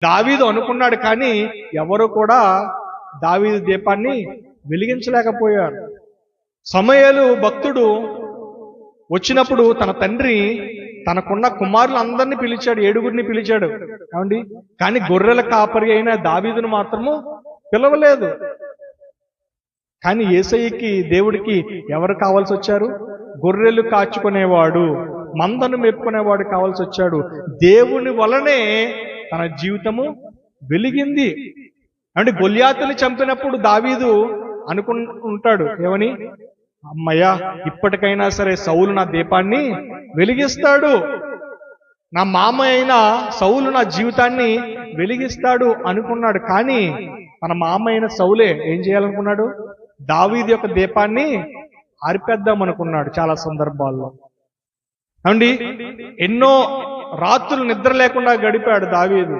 దావీదు అనుకున్నాడు, కానీ ఎవరు కూడా దావీదు దీపాన్ని వెలిగించలేకపోయారు. సమూయేలు భక్తుడు వచ్చినప్పుడు తన తండ్రి తనకున్న కుమారులందరినీ పిలిచాడు, 7గురిని పిలిచాడు ఏమండి. కానీ గొర్రెల కాపరి అయిన దావీదును మాత్రము పిలవలేదు. కానీ యేసయ్యకి, దేవుడికి ఎవరు కావాల్సి వచ్చారు? గొర్రెలు కాచుకునేవాడు, మందను మెప్పుకునేవాడు కావాల్సి వచ్చాడు. దేవుని వలనే తన జీవితము వెలిగింది. అంటే గొల్యాతుని చంపినప్పుడు దావీదు అనుకుంటాడు ఏమని? అమ్మయ్యా, ఇప్పటికైనా సరే సౌలు నా దీపాన్ని వెలిగిస్తాడు, నా మామ అయిన సౌలు నా జీవితాన్ని వెలిగిస్తాడు అనుకున్నాడు. కానీ తన మామ అయిన సౌలే ఏం చేయాలనుకున్నాడు? దావీదు యొక్క దీపాన్ని ఆర్పేద్దాం అనుకున్నాడు చాలా సందర్భాల్లో. అండి, ఎన్నో రాత్రులు నిద్ర లేకుండా గడిపాడు దావీదు.